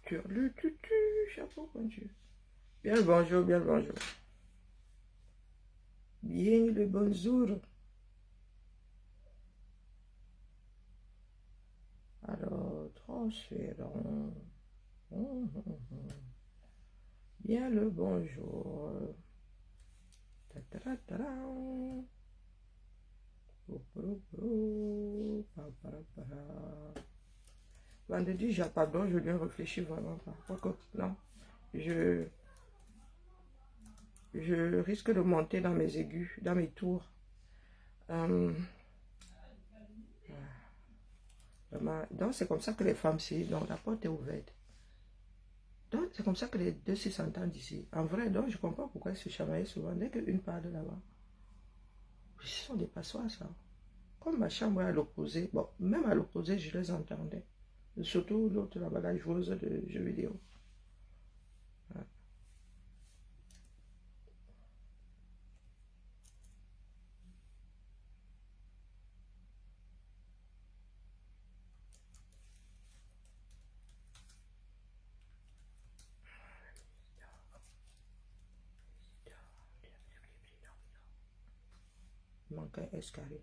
Chapeau, mon Dieu. Bien le bonjour, bien le bonjour. Bien le bonjour. Alors, transférons. Bien le bonjour. Vendredi, pardon, je viens réfléchir vraiment pas. Non, je risque de monter dans mes aigus, dans mes tours. Donc, c'est comme ça que les femmes, donc la porte est ouverte. Donc, c'est comme ça que les deux s'entendent ici. En vrai, donc, je comprends pourquoi ils se chamaillent souvent. Dès qu'une part de là-bas. Ce sont des passoires, ça. Comme ma chambre est à l'opposé, bon, même à l'opposé, je les entendais. Surtout l'autre là-bas, la joueuse de jeux vidéo. Ouais. Il manque un S carré.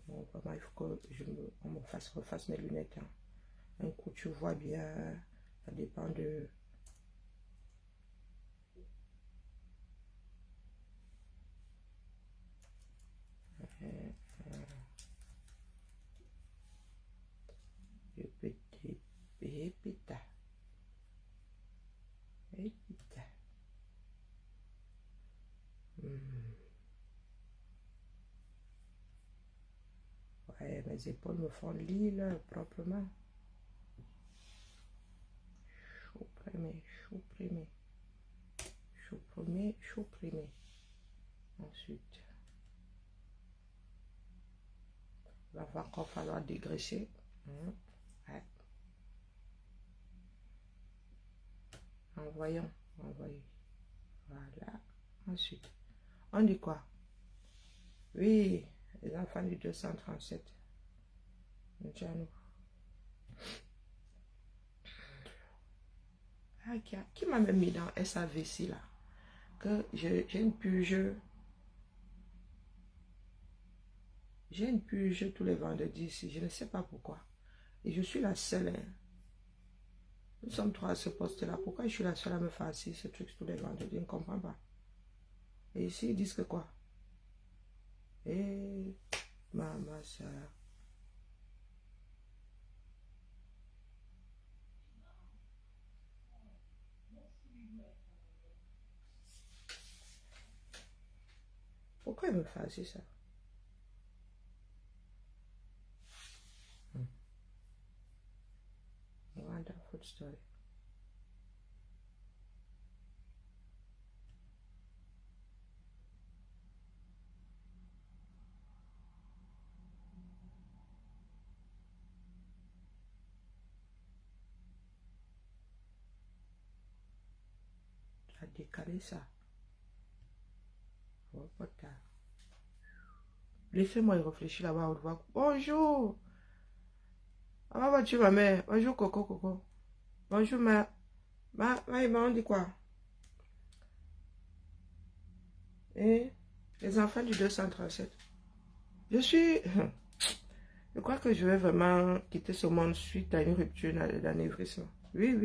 Bon, vraiment, il faut que on me refasse mes lunettes. Hein. Un coup, tu vois bien, ça dépend de... Le petit pépita. Pépita. Ouais, mes épaules me font l'île proprement. Chaud primé. Ensuite, il va encore falloir dégraisser. Ouais. Envoyons. Voilà. Ensuite, on dit quoi? Oui, les enfants du 237. Ah, qui m'a même mis dans SAVC là? Que j'ai une purge. J'ai une purge tous les vendredis ici. Je ne sais pas pourquoi. Et je suis la seule. Hein. Nous sommes trois à ce poste-là. Pourquoi je suis la seule à me faire assis ce truc tous les vendredis? Je ne comprends pas. Et ici, ils disent que quoi? Eh, maman, ça. Pourquoi il me fait assis ça? Wonderful story. Tu as décalé ça. Oh, putain. Laissez-moi y réfléchir là-bas. On voit. Bonjour. Comment vas-tu, ma mère? Bonjour, Coco. Bonjour, ma on dit quoi? Et les enfants du 237. Je crois que je vais vraiment quitter ce monde suite à une rupture d'anévrisme. Oui,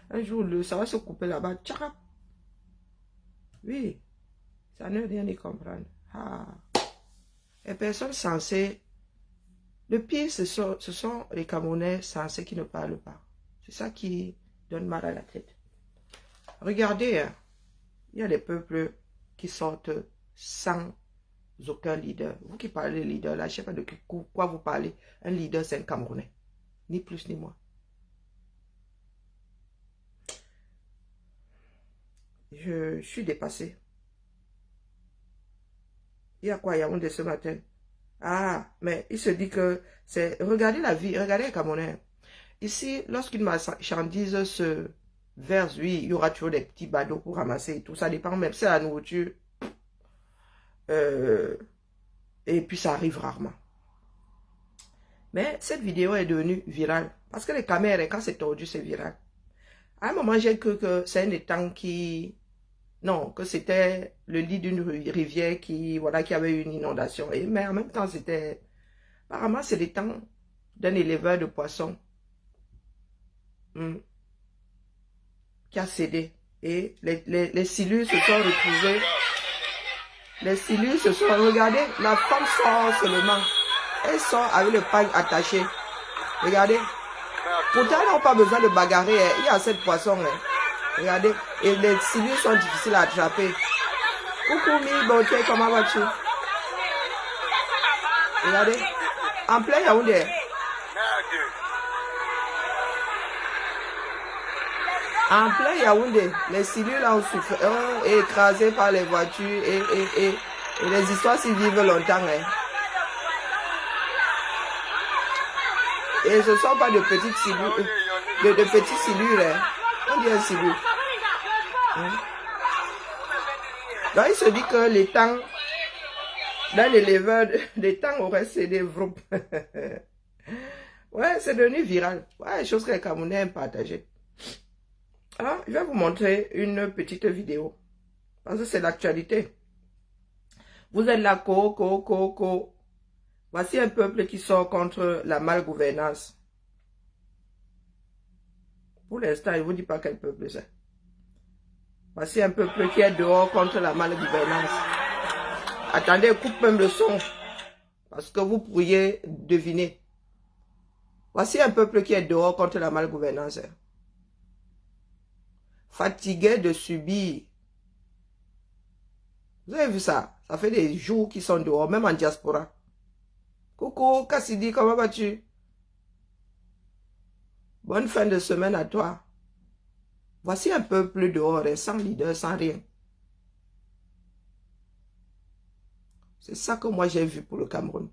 un jour, ça va se couper là-bas. Tchakap. Oui, ça ne rien y comprendre. Ah. Les personnes sensées, le pire, ce sont les Camerounais sensés qui ne parlent pas. C'est ça qui donne mal à la tête. Regardez, hein, il y a des peuples qui sortent sans aucun leader. Vous qui parlez de leader, là, je ne sais pas de quoi vous parlez. Un leader, c'est un Camerounais. Ni plus ni moins. Je suis dépassé. Il y a quoi à Yaoundé ce matin? Ah, mais il se dit que c'est... Regardez la vie, regardez les Camerounais. Ici, lorsqu'une marchandise se verse, oui, il y aura toujours des petits badauds pour ramasser et tout. Ça dépend même, c'est la nourriture. Et puis ça arrive rarement. Mais cette vidéo est devenue virale. Parce que les caméras, quand c'est tordu, c'est viral. À un moment, j'ai cru que c'est un étang qui... Non, que c'était le lit d'une rivière qui, voilà, qui avait eu une inondation. Mais en même temps, c'était... Apparemment, c'est l'étang d'un éleveur de poissons qui a cédé. Et les silures se sont retrouvés. Les silures se sont... Regardez, la femme sort seulement. Elle sort avec le pagne attaché. Regardez. Pourtant, ils n'ont pas besoin de bagarrer. Il y a assez de poissons. Regardez. Et les silures sont difficiles à attraper. Coucou, Mi, bon, comment vas-tu? Regardez. En plein Yaoundé. En plein Yaoundé, les silures là ont souffert, écrasés par les voitures et les histoires s'y vivent longtemps. Et ce ne sont pas de petites silures, de petits silures. On dit un silure. Donc il se dit que les temps, dans l'éleveur, les temps auraient cédé. Ouais, c'est devenu viral. Ouais, chose que les Camerounais aiment partager. Alors, je vais vous montrer une petite vidéo. Parce que c'est l'actualité. Vous êtes là, co. Voici un peuple qui sort contre la malgouvernance. Pour l'instant, je ne vous dis pas quel peuple c'est. Voici un peuple qui est dehors contre la malgouvernance. Attendez, coupe même le son. Parce que vous pourriez deviner. Voici un peuple qui est dehors contre la malgouvernance. Fatigué de subir. Vous avez vu ça? Ça fait des jours qu'ils sont dehors, même en diaspora. Coucou, Cassidy, comment vas-tu? Bonne fin de semaine à toi. Voici un peuple dehors, sans leader, sans rien. C'est ça que moi j'ai vu pour le Cameroun.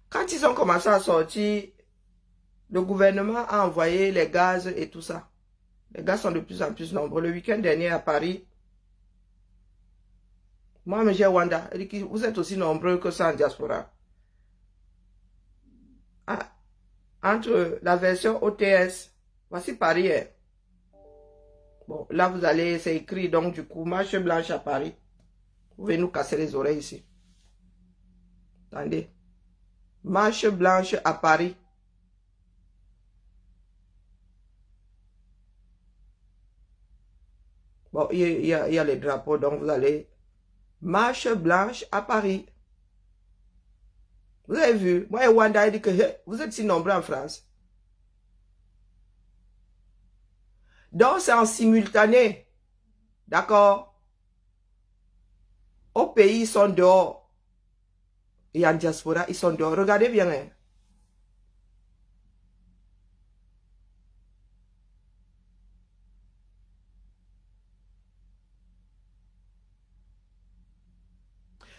Quand ils ont commencé à sortir, le gouvernement a envoyé les gaz et tout ça. Les gars sont de plus en plus nombreux. Le week-end dernier à Paris, moi, j'ai Wanda. Elle dit que vous êtes aussi nombreux que ça en diaspora. Ah, entre la version OTS, voici Paris. Bon, là, vous allez, c'est écrit, donc du coup, marche blanche à Paris. Vous pouvez nous casser les oreilles ici. Attendez. Marche blanche à Paris. Bon, il y a les drapeaux, donc vous allez... Marche blanche à Paris. Vous avez vu? Moi et Wanda, il dit que vous êtes si nombreux en France. Donc, c'est en simultané. D'accord? Au pays, ils sont dehors. Et en diaspora, ils sont dehors. Regardez bien. Hein.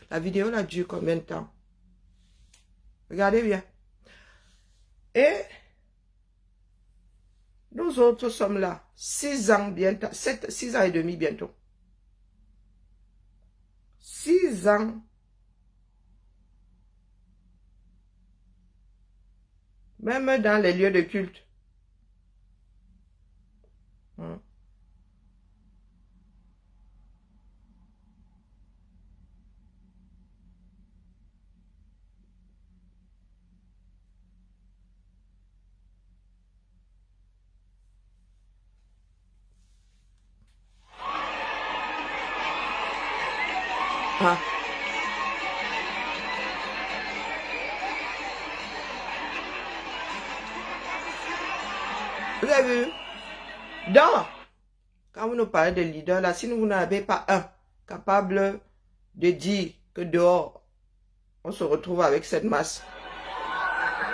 La vidéo là dure combien de temps? Regardez bien. Et nous autres sommes là. 6 ans bientôt. 6 ans et demi bientôt. 6 ans. Même dans les lieux de culte. Ah. Vous avez vu? Donc, quand vous nous parlez de leader, là, si vous n'avez pas un capable de dire que dehors, on se retrouve avec cette masse,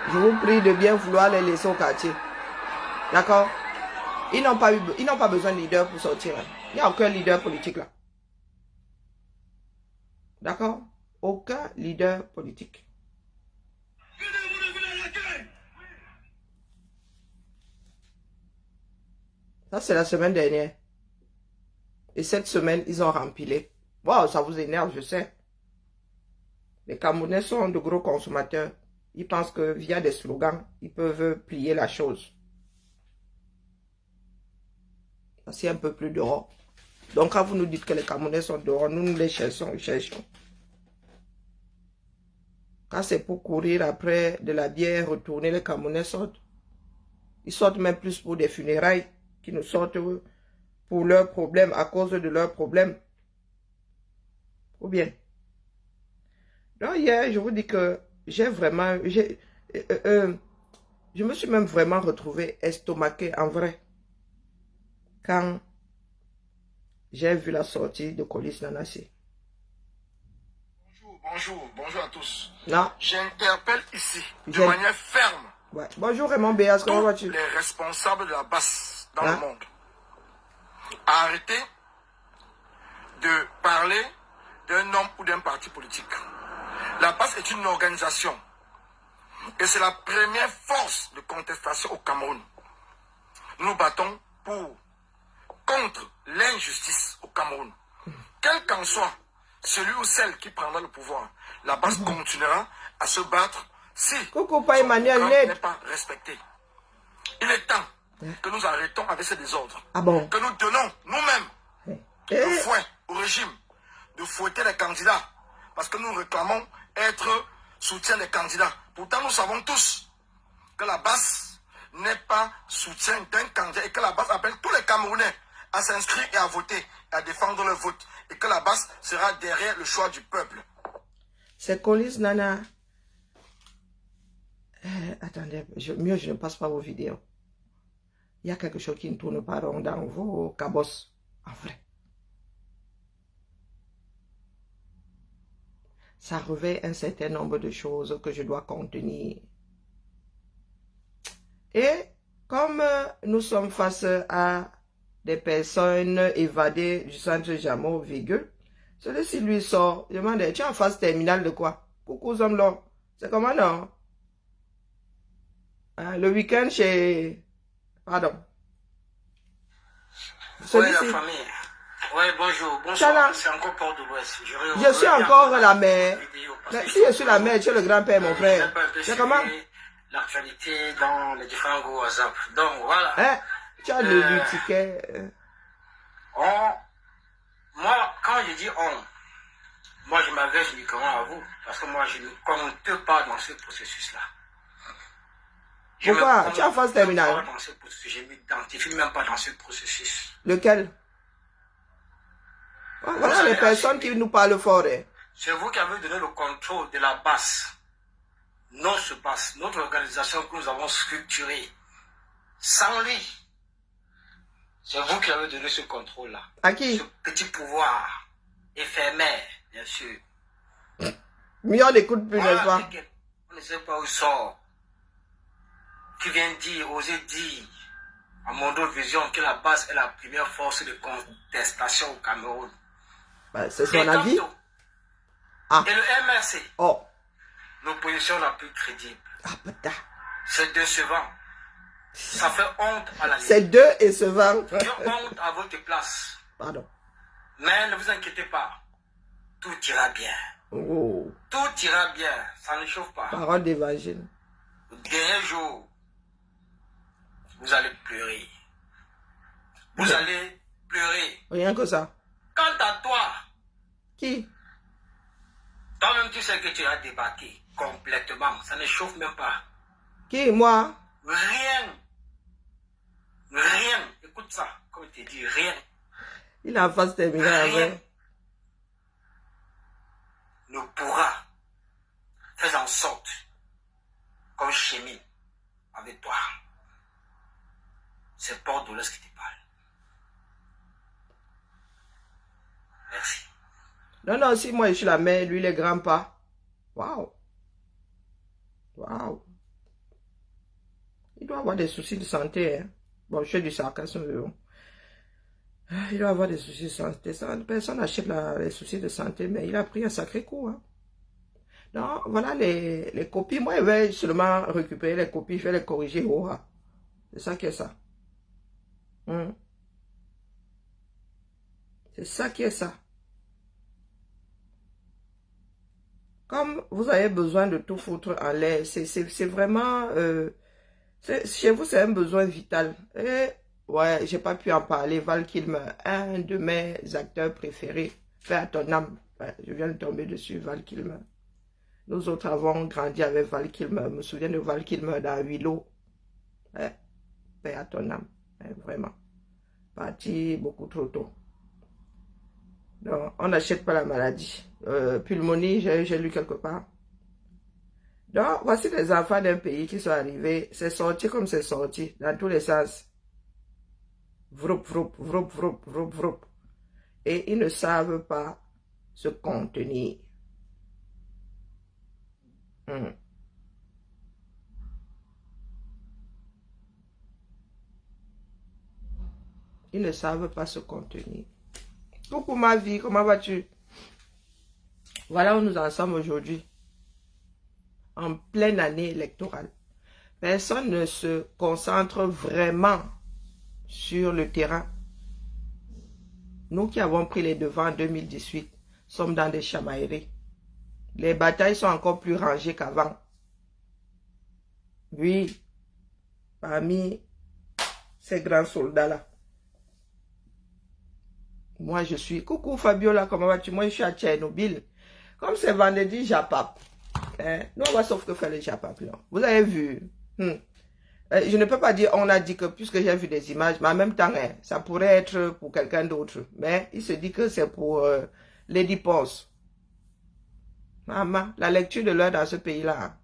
je vous prie de bien vouloir les laisser au quartier. D'accord? Ils n'ont pas besoin de leader pour sortir. Hein. Il n'y a aucun leader politique là. D'accord? Aucun leader politique. Ça, c'est la semaine dernière. Et cette semaine, ils ont rempilé. Wow, ça vous énerve, je sais. Les Camerounais sont de gros consommateurs. Ils pensent que via des slogans, ils peuvent plier la chose. C'est un peu plus dehors. Donc, quand vous nous dites que les Camerounais sont dehors, nous les cherchons, cherchons. Quand c'est pour courir après de la bière, retourner, les Camerounais sortent. Ils sortent même plus pour des funérailles qu'ils nous sortent pour leurs problèmes, à cause de leurs problèmes. Ou bien. Donc, hier, je vous dis que j'ai vraiment... je me suis même vraiment retrouvé estomaqué en vrai. Quand j'ai vu la sortie de Colis Nanassé. Bonjour à tous. Non. J'interpelle ici de manière ferme. Ouais. Bonjour Raymond Béas, comment vas-tu? Les responsables de la base dans le monde. Arrêtez de parler d'un homme ou d'un parti politique. La base est une organisation. Et c'est la première force de contestation au Cameroun. Nous nous battons contre l'injustice au Cameroun. Quel qu'en soit celui ou celle qui prendra le pouvoir, la base continuera à se battre si son programme n'est pas respecté. Il est temps que nous arrêtons avec ces désordres. Que nous donnons nous-mêmes le fouet au régime de fouetter les candidats. Parce que nous réclamons être soutien des candidats. Pourtant, nous savons tous que la base n'est pas soutien d'un candidat et que la base appelle tous les Camerounais à s'inscrire et à voter et à défendre le vote. Et que la base sera derrière le choix du peuple. C'est Colis Nana. Attendez, mieux je ne passe pas vos vidéos. Il y a quelque chose qui ne tourne pas rond dans vos cabosses. En vrai. Ça revêt un certain nombre de choses que je dois contenir. Et comme nous sommes face à des personnes évadées du centre Jameau, virgule, celui-ci lui sort, je demande, tu es en phase terminale de quoi? Coucou Zomlo, c'est comment non? Le week-end chez... Pardon. Oui, la famille. Oui, bonjour. Bonsoir. C'est encore Port de l'Ouest. Je suis encore la mère. Mais si je suis la mère, tu es le grand-père, mon frère. C'est comment? L'actualité dans les différents groupes WhatsApp. Donc, voilà. Tu as le ticket. Moi, quand je dis on, moi, je m'adresse uniquement à vous. Parce que moi, je ne compte pas dans ce processus-là. Pourquoi? Tu es en phase terminale. Je ne m'identifie même pas dans ce processus. Lequel? Voilà les personnes qui nous parlent fort. C'est vous qui avez donné le contrôle de la base. Notre base, notre organisation que nous avons structurée. Sans lui. C'est vous qui avez donné ce contrôle-là. À qui? Ce petit pouvoir éphémère, bien sûr. Mieux on n'écoute plus, n'est-ce pas? On ne sait pas où il sort. Qui vient dire, oser dire à Mondo Vision que la base est la première force de contestation au Cameroun. C'est son avis. Et le MRC, l'opposition la plus crédible. C'est décevant. Ça fait honte à la vie. C'est décevant. J'ai honte à votre place. Pardon. Mais ne vous inquiétez pas. Tout ira bien. Tout ira bien. Ça ne chauffe pas. Parole d'évangile. Le dernier jour, vous allez pleurer. Vous allez pleurer. Rien que ça. Quant à toi, qui? Toi-même, tu sais que tu as débarqué complètement. Ça ne chauffe même pas. Qui? Moi? Rien. Rien. Écoute ça. Comme je te dis, rien. Il est en phase terminale. Rien ne pourra faire en sorte qu'on chemine avec toi. C'est Port de l'Ouest qui te parle. Merci. Non, si moi je suis la mère, lui les grands-pas. Waouh. Waouh. Il doit avoir des soucis de santé. Hein. Bon, je fais du sarcasme. Il doit avoir des soucis de santé. Personne n'achète les soucis de santé, mais il a pris un sacré coup. Hein. Non, voilà les copies. Moi, je vais seulement récupérer les copies, je vais les corriger. C'est ça qui est ça. C'est ça qui est ça. Comme vous avez besoin de tout foutre en l'air, c'est vraiment... chez vous, c'est un besoin vital. Et ouais, j'ai pas pu en parler. Val Kilmer, un de mes acteurs préférés. Fais à ton âme. Ouais, je viens de tomber dessus, Val Kilmer. Nous autres avons grandi avec Val Kilmer. Je me souviens de Val Kilmer dans Willow. Ouais, fais à ton âme. Ouais, vraiment. Parti beaucoup trop tôt. Donc, on n'achète pas la maladie. Pulmonie, j'ai lu quelque part. Donc, voici les enfants d'un pays qui sont arrivés. C'est sorti comme c'est sorti, dans tous les sens. Vroup, vroup, vroup, vroup, vroup, vroup. Et ils ne savent pas se contenir. Ils ne savent pas se contenir. Coucou ma vie, comment vas-tu? Voilà où nous en sommes aujourd'hui. En pleine année électorale. Personne ne se concentre vraiment sur le terrain. Nous qui avons pris les devants en 2018, sommes dans des chamailleries. Les batailles sont encore plus rangées qu'avant. Oui, parmi ces grands soldats-là. Moi, je suis... Coucou Fabiola, comment vas-tu? Moi, je suis à Tchernobyl. Comme c'est vendredi, j'appap. Nous, on va sauf que faire les japap, là. Vous avez vu? Je ne peux pas dire, on a dit que, puisque j'ai vu des images, mais en même temps, ça pourrait être pour quelqu'un d'autre. Mais il se dit que c'est pour Lady Ponce. Maman, la lecture de l'heure dans ce pays-là.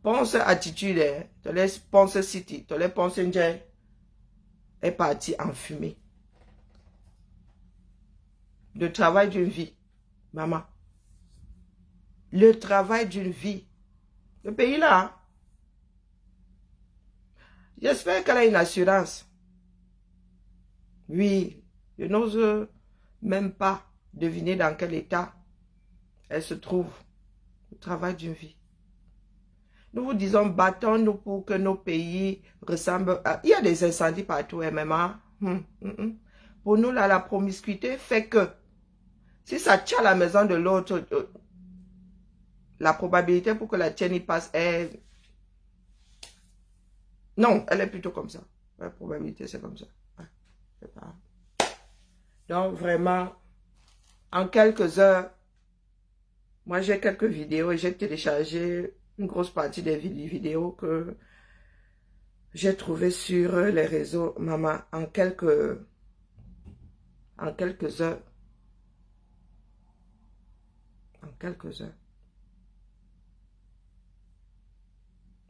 Ponce attitude, tu laisses Ponce City, tu laisses Ponce Ndje est parti en fumée. Le travail d'une vie, maman. Le travail d'une vie. Le pays-là, j'espère qu'elle a une assurance. Oui, je n'ose même pas deviner dans quel état elle se trouve. Le travail d'une vie. Nous vous disons, battons-nous pour que nos pays ressemblent à... Il y a des incendies partout, MMA. Pour nous, là, la promiscuité fait que si ça tient la maison de l'autre, la probabilité pour que la tienne y passe est... Non, elle est plutôt comme ça. La probabilité, c'est comme ça. Ouais, pas... Donc, vraiment, en quelques heures, moi, j'ai quelques vidéos et j'ai téléchargé une grosse partie des vidéos que j'ai trouvées sur les réseaux. Maman, en quelques heures. En quelques heures.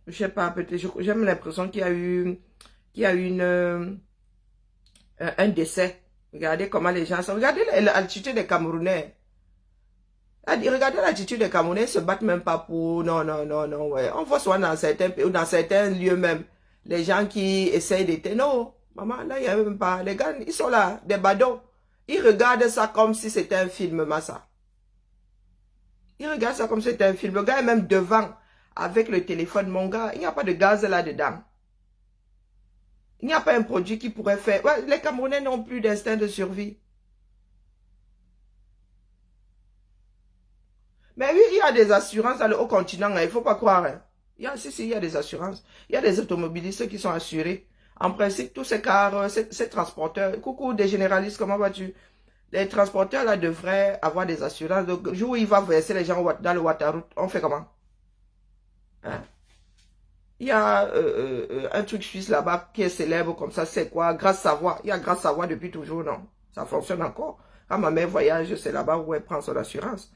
Je sais pas, peut-être, j'ai l'impression qu'il y a eu, un décès. Regardez comment les gens sont. Regardez l'attitude des Camerounais. Regardez l'attitude des Camerounais, ils se battent même pas pour... Non, ouais. On voit souvent dans certains pays ou dans certains lieux même, les gens qui essayent d'éteindre. Non, maman, là, il n'y a même pas. Les gars, ils sont là, des badauds. Ils regardent ça comme si c'était un film, Massa. Ils regardent ça comme si c'était un film. Le gars est même devant, avec le téléphone. Mon gars, il n'y a pas de gaz là-dedans. Il n'y a pas un produit qui pourrait faire... Ouais, les Camerounais n'ont plus d'instinct de survie. Mais oui, il y a des assurances dans le haut continent, il ne faut pas croire. Hein. Il y a des assurances. Il y a des automobilistes qui sont assurés. En principe, tous ces cars, ces transporteurs, coucou des généralistes, comment vas-tu? Les transporteurs là devraient avoir des assurances. Le jour où il va verser les gens dans le Waterroute, on fait comment? Hein? Il y a un truc suisse là-bas qui est célèbre comme ça, c'est quoi? Grâce Savoie. Il y a Grâce Savoie depuis toujours, non? Ça fonctionne encore. Quand ma mère voyage, c'est là-bas où elle prend son assurance.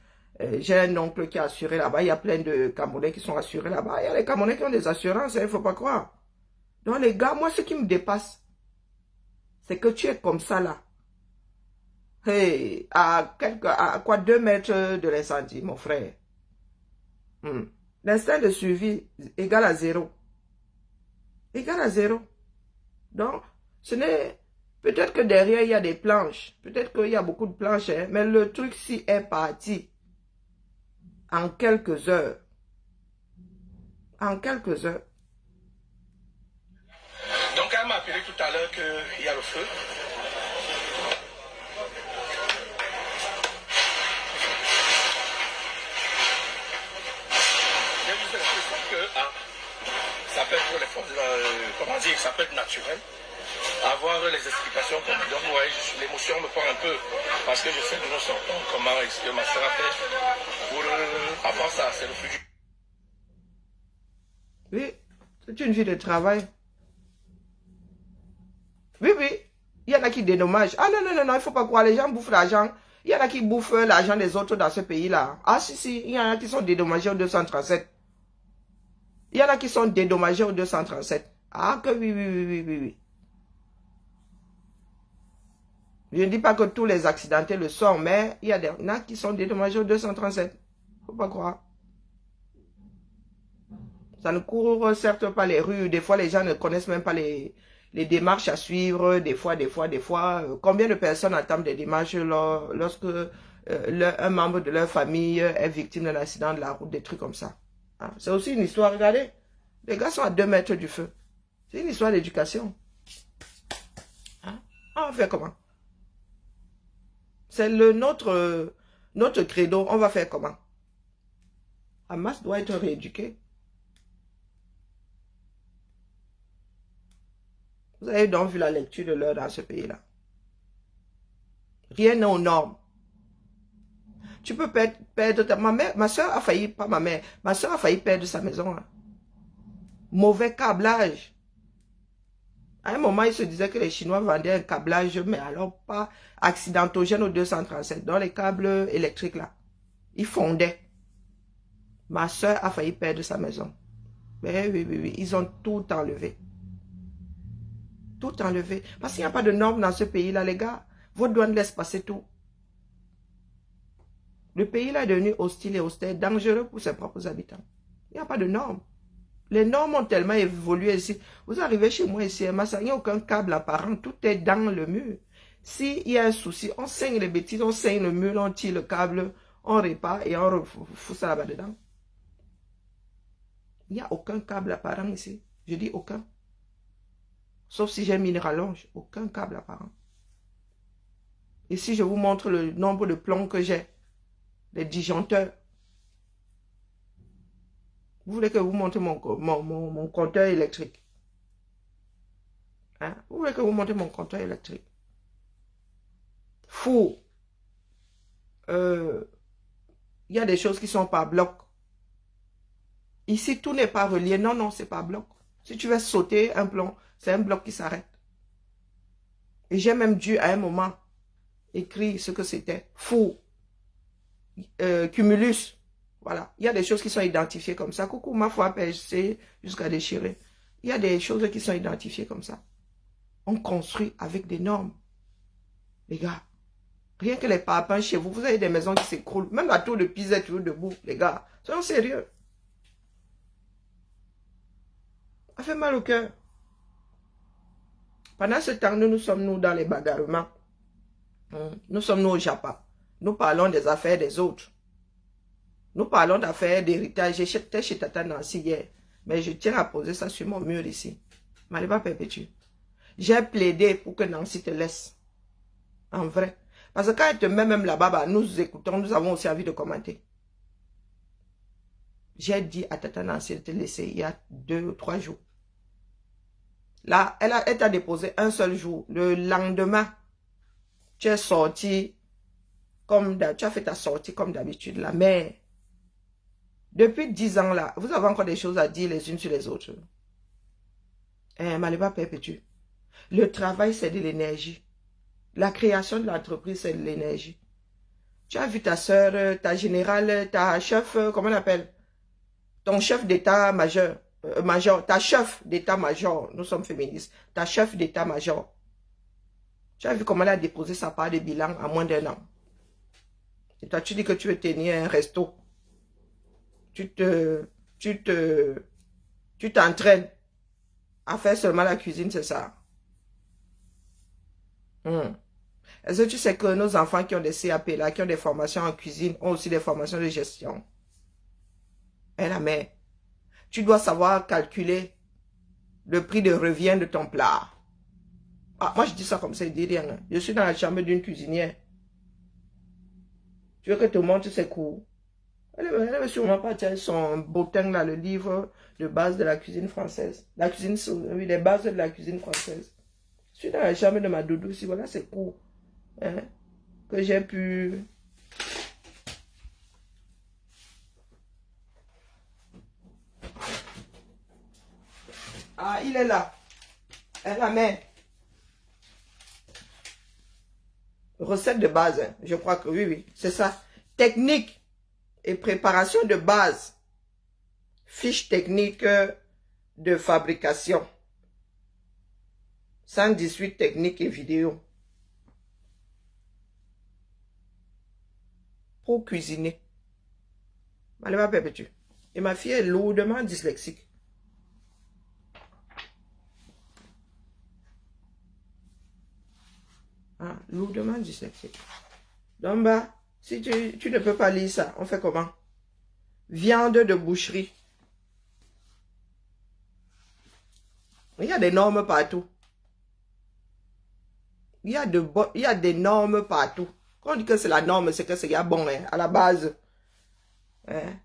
J'ai un oncle qui est assuré là-bas. Il y a plein de Camerounais qui sont assurés là-bas. Il y a les Camerounais qui ont des assurances, il ne faut pas croire. Donc les gars, moi, ce qui me dépasse, c'est que tu es comme ça là. Hey, à 2 mètres de l'incendie, mon frère. L'instinct de survie égale à 0. Égal à 0. Donc, ce n'est... Peut-être que derrière, il y a des planches. Peut-être qu'il y a beaucoup de planches, hein, mais le truc ci est parti. En quelques heures. En quelques heures. Donc elle m'a appelé tout à l'heure qu'il y a le feu. dire, ça peut être naturel. Avoir les explications comme donc vous voyez, l'émotion me prend un peu parce que je sais que nous sortons comment est-ce que ma soeur a fait pour avoir ça, c'est le futur. Oui, c'est une vie de travail. Oui, oui, il y en a qui dédommagent. Ah non, non, non, non, il ne faut pas croire, les gens bouffent l'argent. Il y en a qui bouffent l'argent des autres dans ce pays-là. Ah si, si, il y en a qui sont dédommagés au 237. Il y en a qui sont dédommagés au 237. Ah que oui, oui, oui, oui, oui, oui. Je ne dis pas que tous les accidentés le sont, mais il y en a qui sont dédommagés au 237. Faut pas croire. Ça ne court certes pas les rues. Des fois, les gens ne connaissent même pas les démarches à suivre. Des fois. Combien de personnes attendent des démarches lorsque un membre de leur famille est victime d'un accident de la route, des trucs comme ça. Hein? C'est aussi une histoire, regardez. Les gars sont à 2 mètres du feu. C'est une histoire d'éducation. Hein? On va faire comment? C'est notre credo. On va faire comment? Hamas doit être rééduqué. Vous avez donc vu la lecture de l'heure dans ce pays-là. Rien n'est aux normes. Tu peux perdre ta... Ma soeur a failli, pas ma mère, ma soeur a failli perdre sa maison. Hein. Mauvais câblage. À un moment, il se disait que les Chinois vendaient un câblage, mais alors pas accidentogène au 237, dans les câbles électriques là. Ils fondaient. Ma soeur a failli perdre sa maison. Mais oui, ils ont tout enlevé. Tout enlevé. Parce qu'il n'y a pas de normes dans ce pays-là, les gars. Votre douane laisse passer tout. Le pays-là est devenu hostile et austère, dangereux pour ses propres habitants. Il n'y a pas de normes. Les normes ont tellement évolué ici. Vous arrivez chez moi ici, il n'y a aucun câble apparent. Tout est dans le mur. S'il y a un souci, on saigne les bêtises, on saigne le mur, on tire le câble, on répare et on fout ça là-bas dedans. Il n'y a aucun câble apparent ici. Je dis aucun. Sauf si j'ai mis une rallonge. Aucun câble apparent. Et si je vous montre le nombre de plombs que j'ai, les disjoncteurs. Vous voulez que je vous montre mon compteur électrique? Hein? Vous voulez que je vous montre mon compteur électrique? Fou. Il y a des choses qui sont par bloc. Ici, tout n'est pas relié. Non, non, c'est pas bloc. Si tu veux sauter un plomb, c'est un bloc qui s'arrête. Et j'ai même dû, à un moment, écrire ce que c'était. Fou. Cumulus. Voilà. Il y a des choses qui sont identifiées comme ça. Coucou, ma foi, PHC, jusqu'à déchirer. Il y a des choses qui sont identifiées comme ça. On construit avec des normes. Les gars. Rien que les parpaings chez vous, vous avez des maisons qui s'écroulent. Même la tour de Pisa est toujours debout, les gars. Soyons sérieux. Ça fait mal au cœur. Pendant ce temps, nous sommes dans les bagarrements. Nous sommes au Japon. Nous parlons des affaires des autres. Nous parlons d'affaires d'héritage. J'étais chez Tata Nancy hier. Mais je tiens à poser ça sur mon mur ici. Maliba Perpétue. J'ai plaidé pour que Nancy te laisse. En vrai. Parce que quand elle te met même là-bas, nous écoutons, nous avons aussi envie de commenter. J'ai dit à Tata Nancy de te laisser il y a 2 ou 3 jours. Là, elle t'a déposé un seul jour. Le lendemain, tu es sorti comme tu as fait ta sortie comme d'habitude là. Mais depuis 10 ans là, vous avez encore des choses à dire les unes sur les autres. Maliba Perpétue. Le travail, c'est de l'énergie. La création de l'entreprise, c'est de l'énergie. Tu as vu ta soeur, ta générale, ta chef, comment on appelle? Ton chef d'état-major, ta chef d'état-major, nous sommes féministes, ta chef d'état-major. Tu as vu comment elle a déposé sa part de bilan en moins d'1 an. Et toi, tu dis que tu veux tenir un resto. Tu t'entraînes à faire seulement la cuisine, c'est ça. Est-ce que tu sais que nos enfants qui ont des CAP là, qui ont des formations en cuisine, ont aussi des formations de gestion? Et la mère, tu dois savoir calculer le prix de revient de ton plat. Ah, moi je dis ça comme ça, je dis rien. Je suis dans la chambre d'une cuisinière. Tu veux que je te montre ses cours? Elle va sûrement partir son bottin là, le livre de base de la cuisine française. La cuisine, oui, les bases de la cuisine française. Je suis dans la chambre de ma doudou, si voilà, c'est court. Hein, que j'ai pu... Ah, il est là. Elle la met. Recette de base, hein. Je crois que oui, c'est ça. Technique et préparation de base. Fiche technique de fabrication. 118 techniques et vidéos. Pour cuisiner. Elle va perpétuer. Et ma fille est lourdement dyslexique. Ah, lourdement dyslexique. Donc, bah, si tu ne peux pas lire ça, on fait comment? Viande de boucherie. Il y a des normes partout. Il y a des normes partout. Quand on dit que c'est la norme, c'est que c'est bon, hein, à la base. Hein?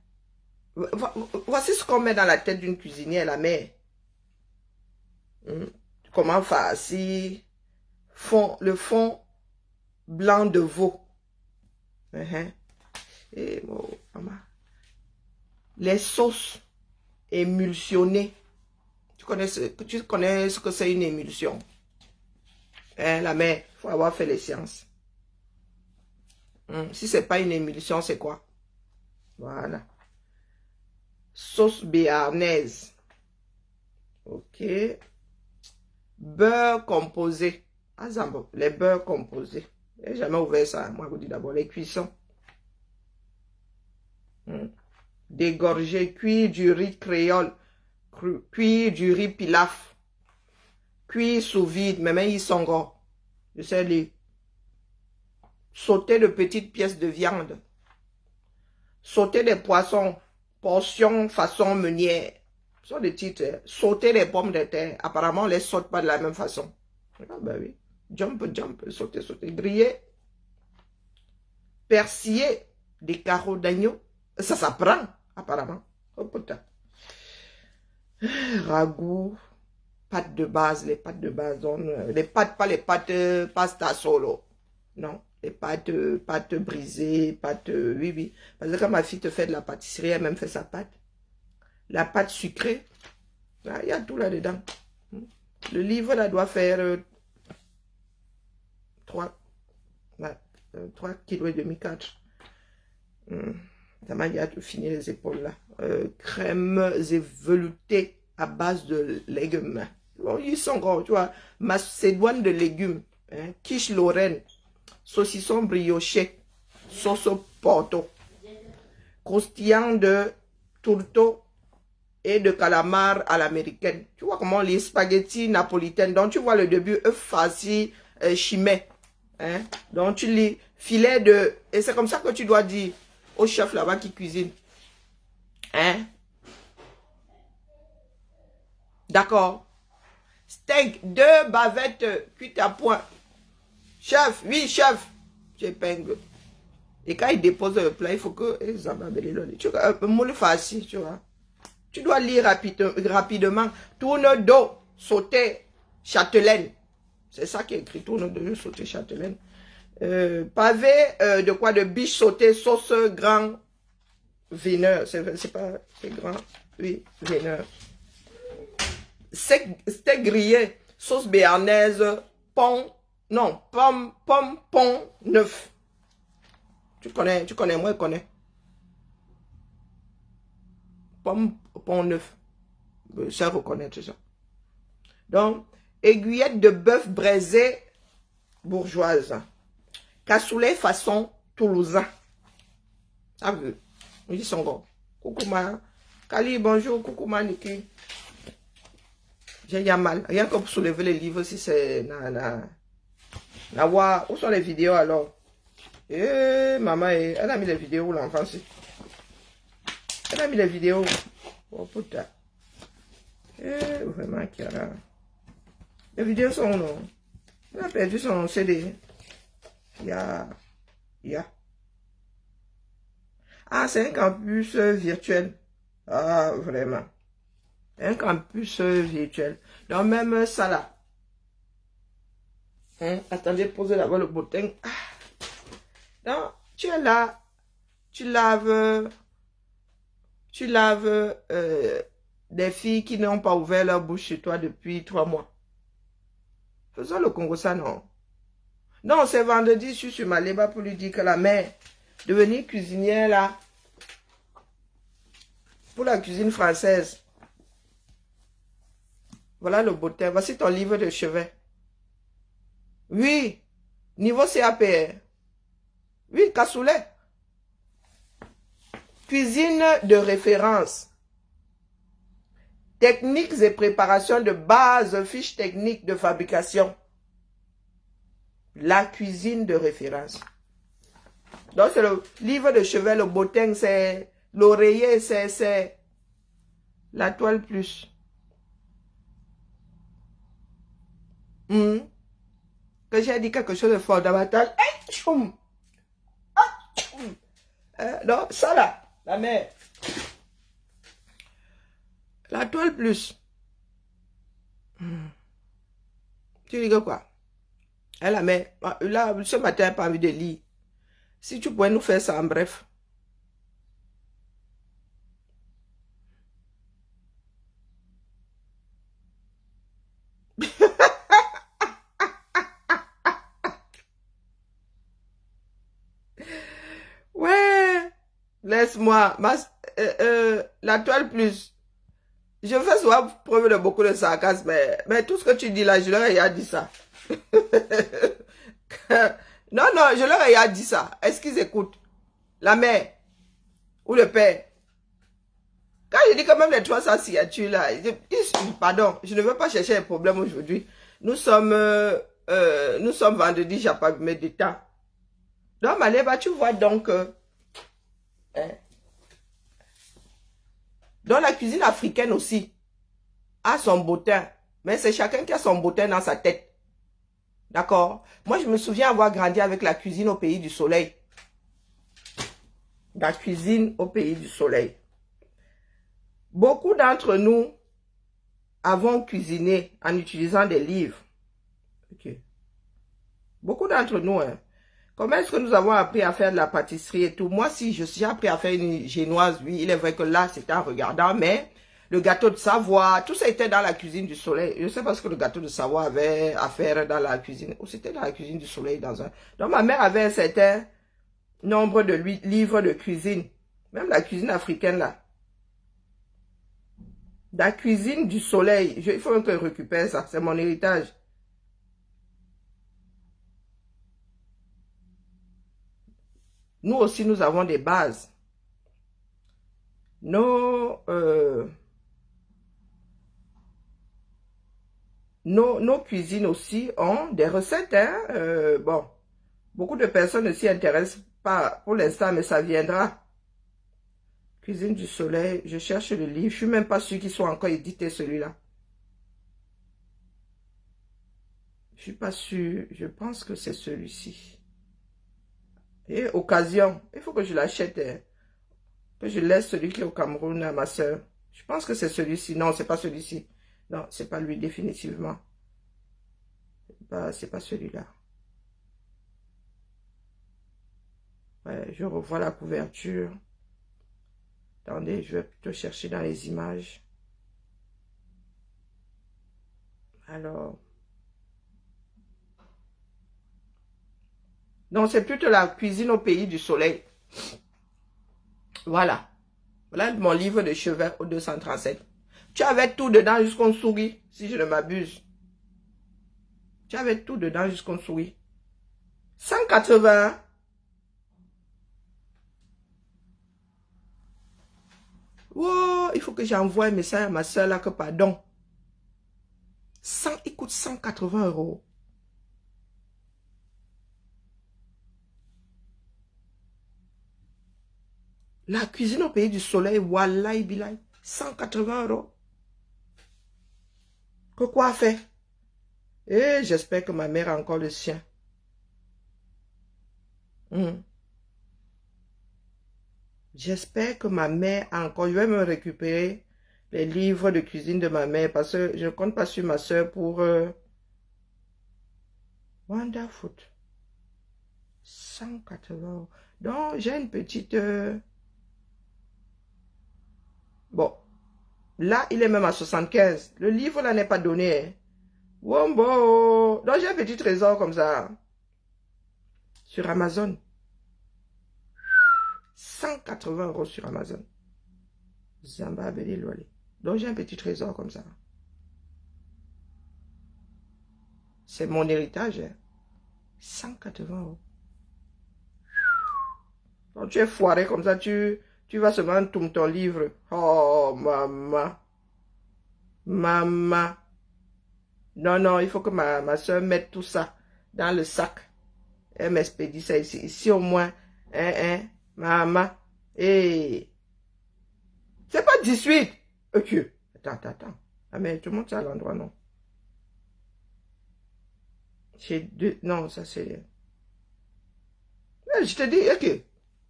Voici ce qu'on met dans la tête d'une cuisinière, la mère. Comment farcir le fond blanc de veau. Et bon, maman. Les sauces émulsionnées. Tu connais ce que c'est une émulsion? Hein, la mère, il faut avoir fait les sciences. Si ce n'est pas une émulsion, c'est quoi? Voilà. Sauce béarnaise. Ok. Beurre composé. Ah, Zambo, les beurres composés. Je n'ai jamais ouvert ça. Moi, je vous dis d'abord les cuissons. Dégorger, cuire du riz créole. Cuire du riz pilaf. Cuire sous vide, mais même ils sont gros. Je sais les. Sauter de petites pièces de viande. Sauter des poissons. Portions façon meunière. Ce sont des titres. Sauter des pommes de terre. Apparemment, on ne les saute pas de la même façon. Ah ben oui. Jump, sauter, sauter. Griller. Persiller des carreaux d'agneau. Ça s'apprend, apparemment. Oh putain. Ragoût. Pâtes de base, les pâtes de base. Les pâtes, pas les pâtes pasta solo. Non. Les pâtes brisées, pâtes, oui. Parce que quand ma fille te fait de la pâtisserie, elle même fait sa pâte. La pâte sucrée. Il y a tout là-dedans. Le livre, là, doit faire 3,5 kg, 4. Ça m'a dit à tout finir les épaules, là. Crèmes et veloutées à base de légumes. Bon, ils sont gros, tu vois. Macédoine de légumes. Hein, quiche Lorraine. Saucisson brioché, sauce porto, croustillant de tourteau et de calamar à l'américaine. Tu vois comment les spaghettis napolitaines, donc tu vois le début, œuf farci, chimay. Hein? Donc tu lis filet de... Et c'est comme ça que tu dois dire au chef là-bas qui cuisine. Hein? D'accord. Steak, 2 bavettes cuites à point. Chef, oui, chef. J'épingle. Et quand il dépose le plat, il faut que... Tu vois, moule farci, tu vois. Tu dois lire rapidement. Tourne d'eau, sauté, châtelaine. C'est ça qui est écrit. Tourne d'eau, sauté, châtelaine. Pavé de quoi? De biche sautée, sauce grand vinaigre. C'est pas... C'est grand. Oui, vinaigre. Steak grillé, sauce béarnaise, pont. Non, pomme, pont neuf. Tu connais, moi je connais. Pomme, pont neuf. Ça reconnaître ça. Donc, aiguillette de bœuf braisé bourgeoise. Cassoulet façon toulousain. Ça veut. Ils sont gros. Coucouma. Kali, bonjour, coucouma, Niki. J'ai mal. Rien que pour soulever les livres, si c'est... Où sont les vidéos alors? Maman, elle a mis les vidéos l'enfant. Elle a mis les vidéos. Oh putain. Vraiment, Kiara. Les vidéos sont non. Elle a perdu son CD. Ah, c'est un campus virtuel. Ah, vraiment. Un campus virtuel. Donc, même ça là. Hein? Attendez, posez d'abord le bottin. Ah. Donc, tu es là. Tu laves des filles qui n'ont pas ouvert leur bouche chez toi depuis 3 mois. Faisons le Congo ça, non? Non, c'est vendredi, je suis sur ma léba pour lui dire que la mère, devenir cuisinière là, pour la cuisine française. Voilà le bottin. Voici ton livre de chevet. Oui, niveau CAPR. Oui, cassoulet. Cuisine de référence. Techniques et préparations de base, fiches techniques de fabrication. La cuisine de référence. Donc, c'est le livre de chevet, le bottin, c'est l'oreiller, c'est la toile plus. Que j'ai dit quelque chose de fondamental. Non, ça là, la mère. La toile plus. Tu dis que quoi? Elle la mère. Là, ce matin, elle n'a pas envie de lire. Si tu pouvais nous faire ça en bref. Ouais. Laisse-moi. La toile plus. Je fais souvent preuve de beaucoup de sarcasme, mais tout ce que tu dis là, je leur ai dit ça. Non, non, je leur ai dit ça. Est-ce qu'ils écoutent? La mère ou le père? Quand je dis quand même les 300 signatures là, pardon, je ne veux pas chercher un problème aujourd'hui. Nous sommes vendredi, j'ai pas mis de temps. Donc, Maléba, tu vois donc, hein, dans la cuisine africaine aussi, a son bottin. Mais c'est chacun qui a son bottin dans sa tête. D'accord? Moi, je me souviens avoir grandi avec la cuisine au pays du soleil. La cuisine au pays du soleil. Beaucoup d'entre nous avons cuisiné en utilisant des livres. Okay. Beaucoup d'entre nous, hein. Comment est-ce que nous avons appris à faire de la pâtisserie et tout? Moi, si j'ai appris à faire une génoise, oui, il est vrai que là, c'était en regardant, mais le gâteau de Savoie, tout ça était dans la cuisine du soleil. Je sais pas ce que le gâteau de Savoie avait à faire dans la cuisine. Ou c'était dans la cuisine du soleil dans un... Donc, ma mère avait un certain nombre de livres de cuisine. Même la cuisine africaine, là. La cuisine du soleil. Il faut que je récupère ça. C'est mon héritage. Nous aussi, nous avons des bases. Nos cuisines aussi ont des recettes. Hein? Bon, beaucoup de personnes ne s'y intéressent pas pour l'instant, mais ça viendra. Cuisine du soleil, je cherche le livre. Je suis même pas sûre qu'il soit encore édité celui-là. Je suis pas sûre. Je pense que c'est celui-ci. Et occasion, il faut que je l'achète. Hein? Que je laisse celui qui est au Cameroun à ma soeur. Je pense que c'est celui-ci. Non, c'est pas celui-ci. Non, c'est pas lui définitivement. C'est pas celui-là. Ouais, je revois la couverture. Attendez, je vais plutôt chercher dans les images. Alors. Non, c'est plutôt la cuisine au pays du soleil. Voilà. Voilà mon livre de chevet au 237. Tu avais tout dedans jusqu'on sourit, si je ne m'abuse. Tu avais tout dedans jusqu'on sourit. 180. Wow, il faut que j'envoie un message à ma soeur là que pardon. Il coûte 180 €. La cuisine au pays du soleil, wallahi bilay, 180 €. Que quoi faire? Et j'espère que ma mère a encore le sien. J'espère que ma mère a encore... Je vais me récupérer les livres de cuisine de ma mère parce que je ne compte pas sur ma soeur pour... Wonderfoot. 180 €. Donc, j'ai une petite... Bon. Là, il est même à 75. Le livre, là, n'est pas donné. Hein. Wombo. Donc, j'ai un petit trésor comme ça. Sur Amazon. 180 € sur Amazon. Zamba Beli Loale. Donc, j'ai un petit trésor comme ça. C'est mon héritage. Hein. 180 €. Donc, tu es foiré comme ça, tu vas seulement tout ton livre. Oh, maman. Maman. Non, non, il faut que ma soeur mette tout ça dans le sac. Elle m'expédie ça ici. Ici, au moins, maman. Et c'est pas 18. Ok. Attends. Ah, mais tout le monde, c'est à l'endroit, non? J'ai deux. Non, ça, c'est... Je te dis, ok.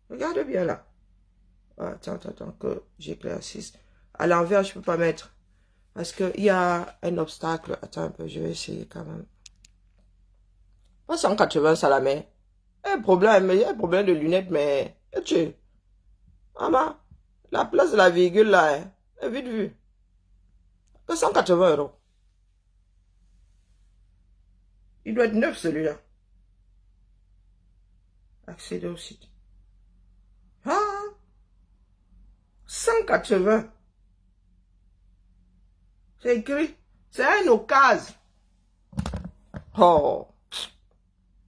Regarde bien là. Attends, que j'éclaircisse. À l'envers, je peux pas mettre. Parce qu'il y a un obstacle. Attends un peu, je vais essayer quand même. Pas 180, ça la met. Il y a un problème de lunettes, mais... Tu maman, la place de la virgule là, hein, est vite vue. Que 180 €. Il doit être neuf celui-là. Accéder au site. 180. C'est écrit. C'est un occasion. Oh.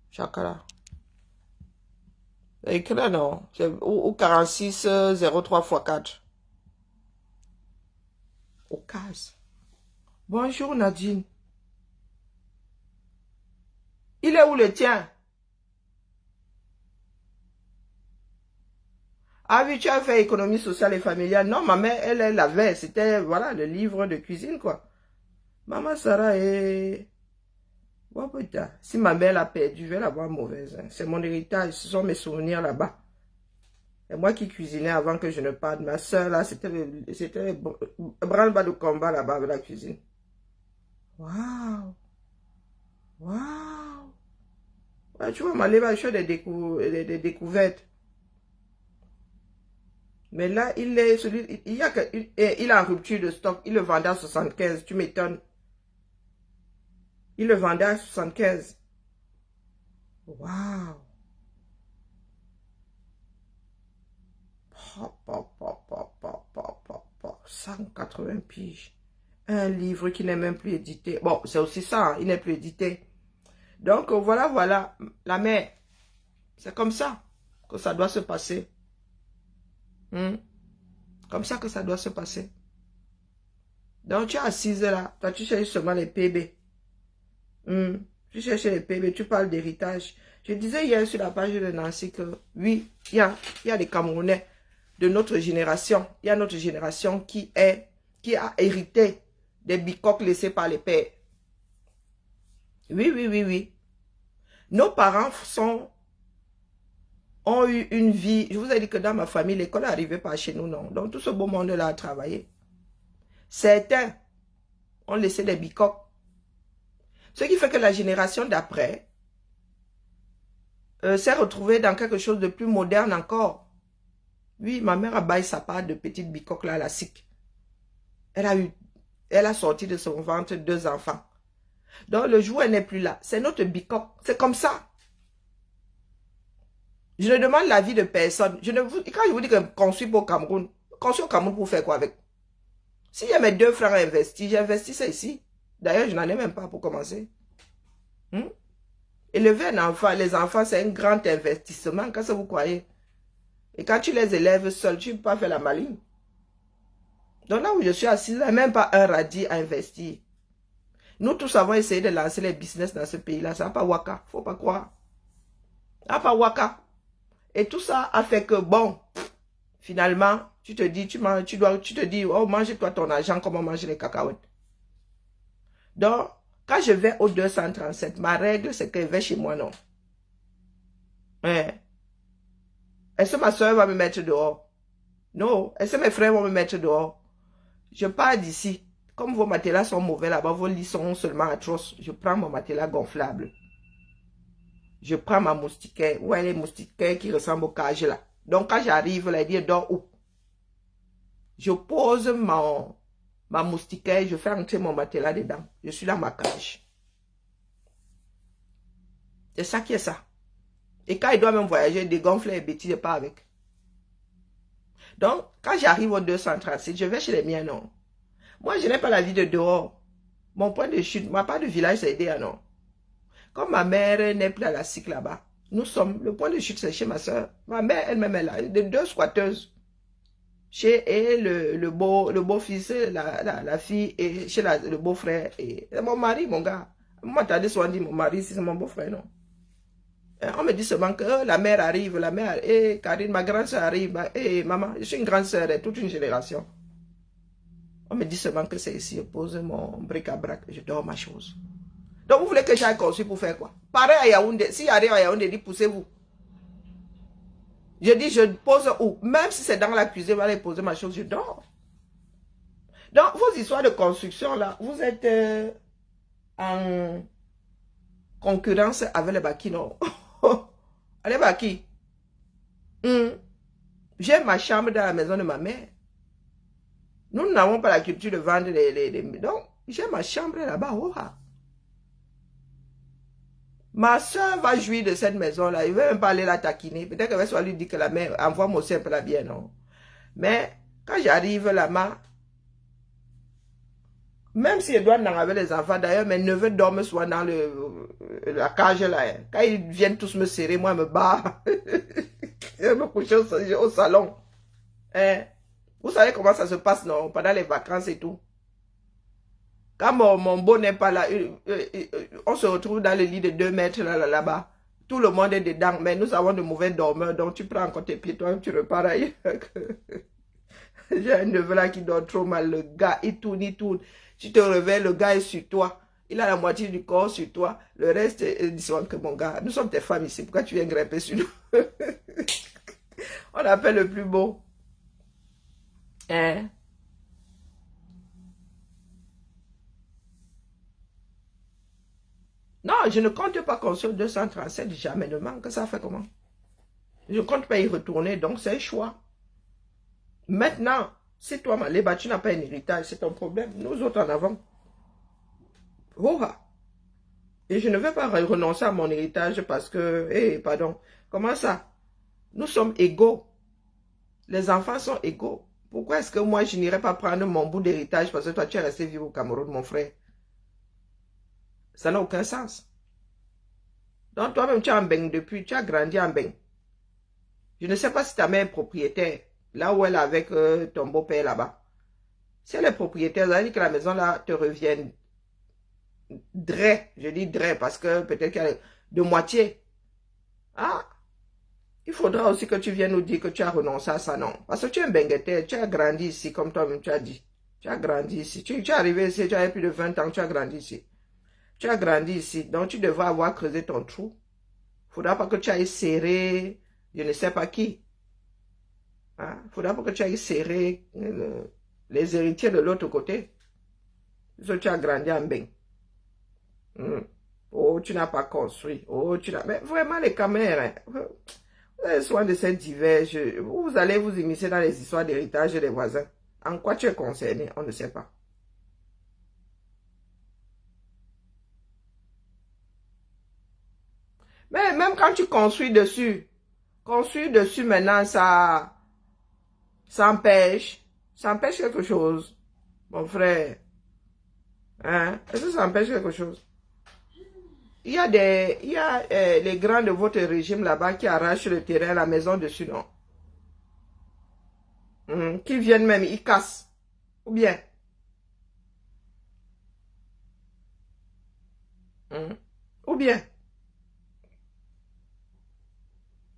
Chakala. C'est écrit là, non. C'est au 46 03 x 4. Occasion. Bonjour Nadine. Il est où le tien? Ah oui, tu as fait économie sociale et familiale. Non, ma mère, elle l'avait. C'était, voilà, le livre de cuisine, quoi. Maman Sarah est... Bon, putain. Si ma mère l'a perdu, je vais la voir mauvaise. Hein. C'est mon héritage. Ce sont mes souvenirs là-bas. C'est moi qui cuisinais avant que je ne parte. Ma soeur, là, c'était branle-bas de combat là-bas avec la cuisine. Waouh. Waouh. Ouais, tu vois, ma lèvre, je fais des découvertes. Mais là, il est en rupture de stock. Il le vendait à 75. Tu m'étonnes. Il le vendait à 75. Waouh. 180 piges. Un livre qui n'est même plus édité. Bon, c'est aussi ça. Hein, il n'est plus édité. Donc, voilà. La mère. C'est comme ça que ça doit se passer. Comme ça que ça doit se passer. Donc, tu es assise là. Toi, tu cherches seulement les PB. Tu cherches les PB. Tu parles d'héritage. Je disais hier sur la page de Nancy que, oui, il y a des Camerounais de notre génération. Il y a notre génération qui a hérité des bicoques laissés par les pères. Oui. Nos parents ont eu une vie. Je vous ai dit que dans ma famille, l'école n'arrivait pas chez nous, non. Donc, tout ce beau monde-là a travaillé. Certains ont laissé des bicoques. Ce qui fait que la génération d'après s'est retrouvée dans quelque chose de plus moderne encore. Oui, ma mère a baillé sa part de petite bicoque là à la SIC. Elle a sorti de son ventre 2 enfants. Donc, le jour où elle n'est plus là, c'est notre bicoque. C'est comme ça. Je ne demande l'avis de personne. Quand je vous dis que construire au Cameroun, construire au Cameroun pour faire quoi avec? Si y a mes 2 frères investis, j'ai investi ça ici. D'ailleurs, je n'en ai même pas pour commencer. Élever un enfant, les enfants, c'est un grand investissement. Qu'est-ce que vous croyez? Et quand tu les élèves seuls, tu ne peux pas faire la maligne. Donc là où je suis assise, il n'y a même pas un radis à investir. Nous tous avons essayé de lancer les business dans ce pays-là. Ça n'a pas waka. Faut pas croire. Ça n'a pas waka. Et tout ça a fait que, bon, finalement, tu te dis, oh, mange-toi ton argent comme on mange les cacahuètes. Donc, quand je vais au 237, ma règle, c'est qu'elle va chez moi, non. Est-ce que ma soeur va me mettre dehors? Non, est-ce que mes frères vont me mettre dehors? Je pars d'ici. Comme vos matelas sont mauvais là-bas, vos lits sont seulement atroces, je prends mon matelas gonflable. Je prends ma moustiquaire. Ouais, les moustiquaires qui ressemblent au cage là. Donc quand j'arrive là, il dit dors où? Je pose ma moustiquaire, je fais entrer mon matelas dedans. Je suis dans ma cage. C'est ça qui est ça. Et quand il doit même voyager, dégonfler les bêtises, je pars avec. Donc, quand j'arrive au 236, je vais chez les miens, non. Moi, je n'ai pas la vie de dehors. Mon point de chute, ma part de village, c'est aider, non. Comme ma mère n'est plus à la cycle là-bas, nous sommes, le point de chute, c'est chez ma soeur. Ma mère, elle-même, est là, de 2 squatteuses. Chez le beau-fils, la fille, et chez le beau-frère. Et mon mari, mon gars. Moi, t'as dit souvent dit, mon mari, c'est mon beau-frère, non. On me dit seulement que la mère arrive, et Karine, ma grande soeur arrive, et maman, je suis une grande soeur de toute une génération. On me dit seulement que c'est ici, je pose mon bric-à-brac, je dors ma chose. Donc vous voulez que j'aille construire pour faire quoi? Pareil à Yaoundé, si arrive à Yaoundé, dit poussez-vous. Je dis, je pose où? Même si c'est dans la cuisine, je vais aller poser ma chose, je dors. Donc vos histoires de construction là, vous êtes en concurrence avec les Baki, non? Allez, Baki. J'ai ma chambre dans la maison de ma mère. Nous n'avons pas la culture de vendre les... Donc, j'ai ma chambre là-bas. Oh. Ma soeur va jouir de cette maison-là. Il ne veut même pas aller la taquiner. Peut-être qu'elle va soit lui dire que la mère envoie-moi aussi un peu la bien, non? Mais quand j'arrive là-bas, même si je dois en avec les enfants, d'ailleurs, mes neveux dorment souvent dans la cage là. Quand ils viennent tous me serrer, moi, je me bats. Je me couche au salon. Vous savez comment ça se passe, non? Pendant les vacances et tout. Quand mon beau n'est pas là, on se retrouve dans le lit de 2 mètres là-bas. Tout le monde est dedans, mais nous avons de mauvais dormeurs. Donc tu prends encore tes pieds, toi, tu repars ailleurs. J'ai un neveu là qui dort trop mal. Le gars, il tourne, il tourne. Tu te réveilles, le gars est sur toi. Il a la moitié du corps sur toi. Le reste, dis que mon gars, nous sommes tes femmes ici. Pourquoi tu viens grimper sur nous? On appelle le plus beau. Hein? Non, je ne compte pas construire 237, jamais ne manque. Ça fait comment? Je ne compte pas y retourner, donc c'est un choix. Maintenant, si toi, Maléba, tu n'as pas un héritage, c'est ton problème. Nous autres en avons. Oh, et je ne vais pas renoncer à mon héritage parce que, pardon, comment ça? Nous sommes égaux. Les enfants sont égaux. Pourquoi est-ce que moi, je n'irai pas prendre mon bout d'héritage parce que toi, tu es resté vivre au Cameroun, mon frère? Ça n'a aucun sens. Donc, toi-même, tu es en Beng depuis, tu as grandi en Beng. Je ne sais pas si ta mère est propriétaire, là où elle est avec ton beau-père là-bas. Si elle est propriétaire, ça veut dire que la maison là te revienne je dis parce que peut-être qu'elle est de moitié. Ah, il faudra aussi que tu viennes nous dire que tu as renoncé à ça, non? Parce que tu es un bengueté, tu as grandi ici, comme toi-même tu as dit. Tu as grandi ici. Tu es arrivé ici, tu avais plus de 20 ans, tu as grandi ici. Tu as grandi ici, donc tu devrais avoir creusé ton trou. Il ne faudra pas que tu ailles serrer, je ne sais pas qui. Il ne faudra pas que tu ailles serrer les héritiers de l'autre côté. Parce que tu as grandi en bain. Oh, tu n'as pas construit. Oh, tu n'as... Mais vraiment, les caméras, vous avez soin de ces divers. Vous allez vous immiscer dans les histoires d'héritage des voisins. En quoi tu es concerné? On ne sait pas. Mais même quand tu construis dessus maintenant, ça empêche quelque chose, mon frère. Hein? Est-ce que ça empêche quelque chose? Il y a les grands de votre régime là-bas qui arrachent le terrain, la maison dessus, non? Qui viennent même, ils cassent. Ou bien? Ou bien?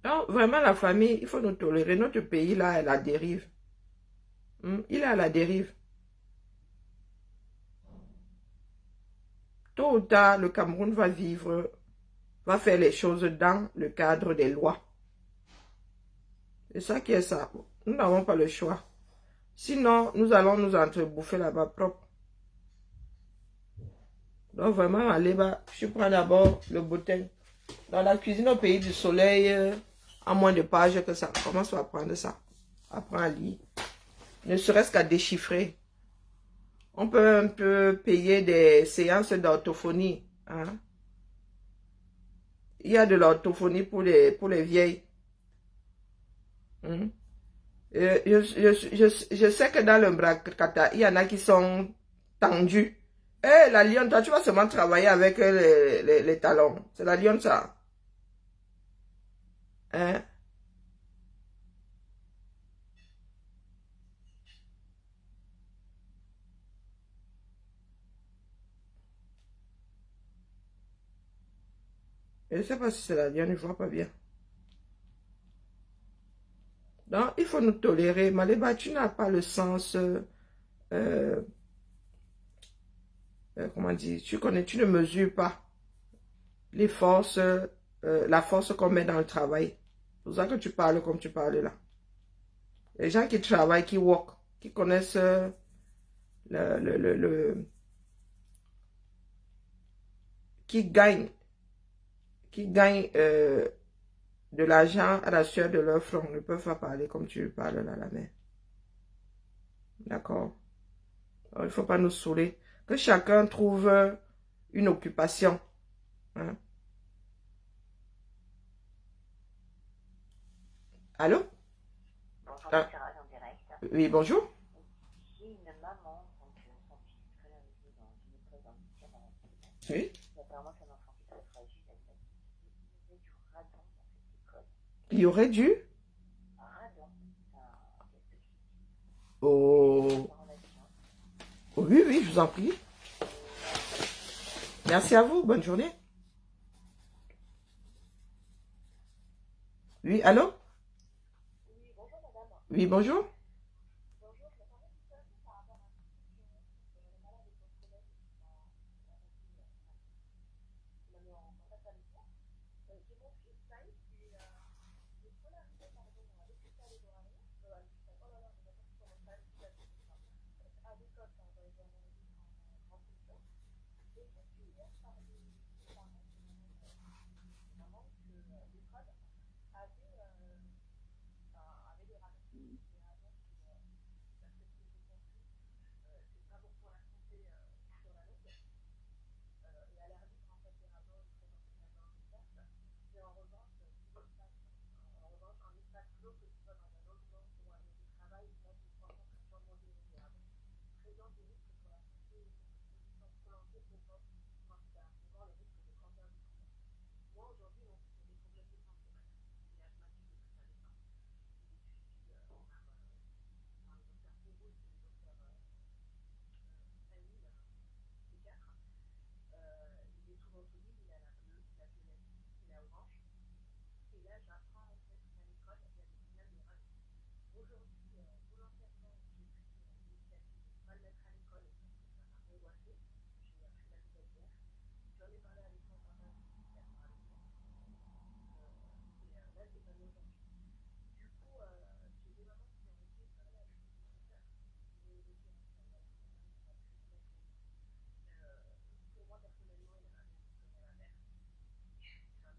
Non, vraiment, la famille, il faut nous tolérer. Notre pays, là, est à la dérive. Il est à la dérive. Tôt ou tard, le Cameroun va faire les choses dans le cadre des lois. C'est ça qui est ça. Nous n'avons pas le choix. Sinon, nous allons nous entrebouffer là-bas propre. Donc vraiment, allez bas, je prends d'abord le bouteille. Dans la cuisine au pays du soleil, en moins de pages que ça. Commence à prendre ça. Apprends à lire. Ne serait-ce qu'à déchiffrer. On peut un peu payer des séances d'orthophonie. Hein? Il y a de l'orthophonie pour les vieilles. Hein? Je sais que dans le Mbrakata, il y en a qui sont tendus. Eh, la lionne, toi, tu vas seulement travailler avec les talons. C'est la lionne, ça. Hein? Je ne sais pas si c'est la lionne, je ne vois pas bien. Donc, il faut nous tolérer. Maléba, tu n'as pas le sens... comment dire? Tu ne mesures pas les forces, la force qu'on met dans le travail. C'est pour ça que tu parles comme tu parles là. Les gens qui travaillent, qui work, qui connaissent qui gagnent de l'argent à la sueur de leur front, ne peuvent pas parler comme tu parles là, la mère. D'accord? Il ne faut pas nous saouler. Que chacun trouve une occupation. Hein? Allô? Bonjour, Ah. Sarah, en direct. Oui, bonjour. J'ai une maman, donc son fils scolarisé dans une école dans le 17e arrondissement. Oui. Et apparemment, c'est un enfant qui est très fragile. Il y a du radon dans cette école. Il y aurait dû. Radon, Oh. Oui, oui, je vous en prie. Merci à vous. Bonne journée. Oui, allô? Oui, bonjour madame. Oui, bonjour. Bonjour, je me permets de vous appeler par rapport à une question que j'avais parlé avec votre collègue qui m'a mis en contact avec moi. J'ai mon fils, Saïd, qui est scolarisé à l'hôpital éloigné. Oh là là, je ne sais pas comment ça à l'école, dans les années en grande section. Et je suis hier par des parents qui maman que l'école avait des radons. Des radons qui, d'après ce que j'ai compris, c'est pas bon pour la santé sur la longue. Et à l'air libre, en fait, les radons ils présentent dans l'hiver. Mais en revanche, un espace clos, que ce soit dans un logement ou un lieu de travail, là, je crois que c'est vraiment des radons présente des risques pour la santé et l'exposition prolongée aux votes cancer, souvent le risque de cancer du poumon. Moi, aujourd'hui, mon fils a des problèmes de santé, madame. Il est asthmatique depuis sa naissance. Il est suivi par le docteur Pérouse et le docteur Saïd, pédiatre. Il est souvent solide, il a la bleue, il a violette, il a orange. Et là, j'apprends en fait qu'à l'école, il y a des signaux de radon. Aujourd'hui, volontairement, j'ai pris l'initiative de ne pas le mettre à l'école parce que ça m'a angoissée. J'ai appris la nouvelle hier. J'en ai parlé avec mon papa qui est d'accord avec moi. Et là, c'est pas mieux aujourd'hui. Du coup, j'ai des mamans qui ont essayé de parler avec les professeurs. Mais les directeurs, voilà, on a pu le mettre. Pour moi, personnellement, il n'y a rien qui connaît la mère. C'est un méchant truc. Je pense à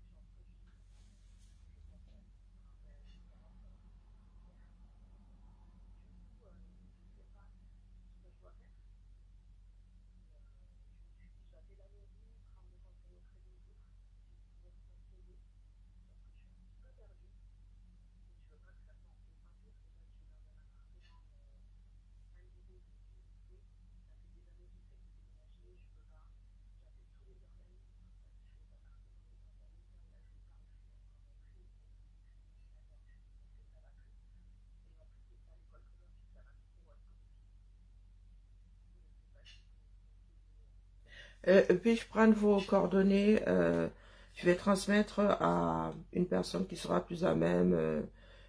Puis-je prendre vos coordonnées? Je vais transmettre à une personne qui sera plus à même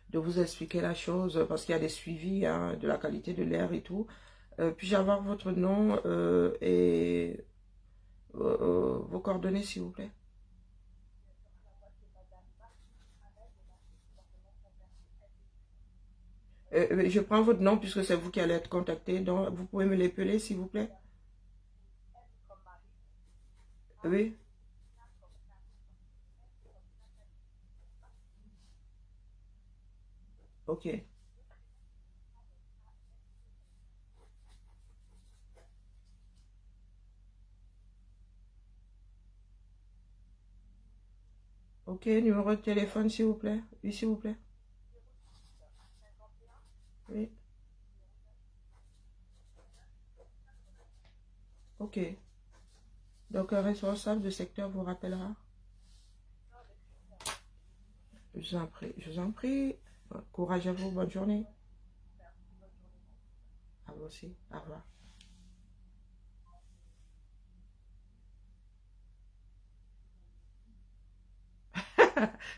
de vous expliquer la chose parce qu'il y a des suivis hein, de la qualité de l'air et tout. Puis-je avoir votre nom et vos coordonnées, s'il vous plaît? Je prends votre nom puisque c'est vous qui allez être contacté. Donc, vous pouvez me l'épeler, s'il vous plaît? Oui. Ok. Ok, numéro de téléphone, s'il vous plaît. Oui, s'il vous plaît. Oui. Ok. Donc, un responsable de secteur vous rappellera. Je vous en prie. Je vous en prie. Courage à vous. Bonne journée. À vous aussi. Au revoir.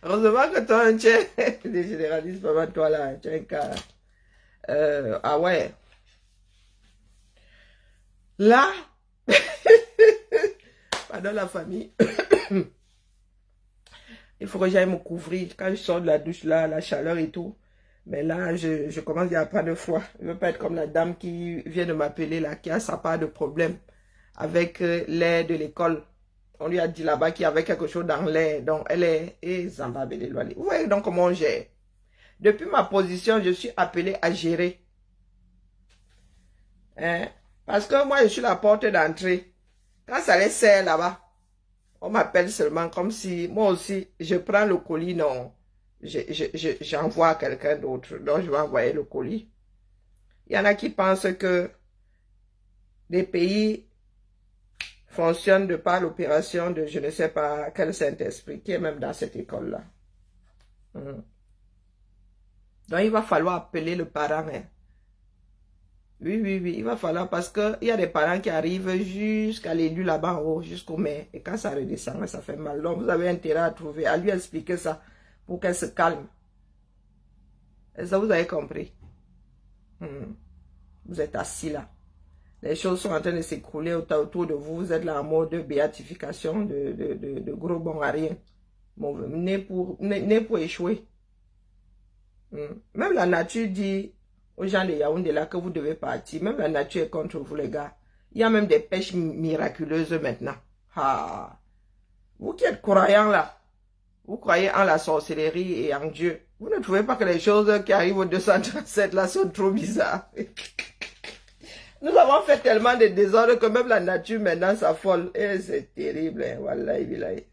Heureusement que toi, tu es des généralistes, pas toi là. Tu es un cas. Ah ouais. Là, pendant la famille, il faut que j'aille me couvrir. Quand je sors de la douche, là, la chaleur et tout. Mais là, je commence à pas de foi. Je ne veux pas être comme la dame qui vient de m'appeler là, qui a sa part de problème avec l'air de l'école. On lui a dit là-bas qu'il y avait quelque chose dans l'air. Donc, elle est... Et Zambabé de Loali. Vous voyez donc comment on gère. Depuis ma position, je suis appelé à gérer. Hein? Parce que moi, je suis la porte d'entrée. Quand ça les sert là-bas, on m'appelle seulement comme si, moi aussi, je prends le colis, non. J'envoie à quelqu'un d'autre. Donc, je vais envoyer le colis. Il y en a qui pensent que les pays fonctionnent de par l'opération de je ne sais pas quel Saint-Esprit qui est même dans cette école-là. Donc, il va falloir appeler le parent. Hein. Oui, oui, oui, il va falloir parce qu'il y a des parents qui arrivent jusqu'à l'élu là-bas en haut, jusqu'au maire. Et quand ça redescend, ça fait mal. Donc, vous avez intérêt à trouver, à lui expliquer ça pour qu'elle se calme. Et ça, vous avez compris. Vous êtes assis là. Les choses sont en train de s'écrouler autour de vous. Vous êtes là en mode de béatification, de gros bons à rien. Né pour échouer. Même la nature dit aux gens de Yaoundé là que vous devez partir. Même la nature est contre vous les gars. Il y a même des pêches miraculeuses maintenant. Ah. Vous qui êtes croyants là, vous croyez en la sorcellerie et en Dieu. Vous ne trouvez pas que les choses qui arrivent au 237 là sont trop bizarres. Nous avons fait tellement de désordre que même la nature maintenant s'affole. Et c'est terrible, hein. Wallahi billahi.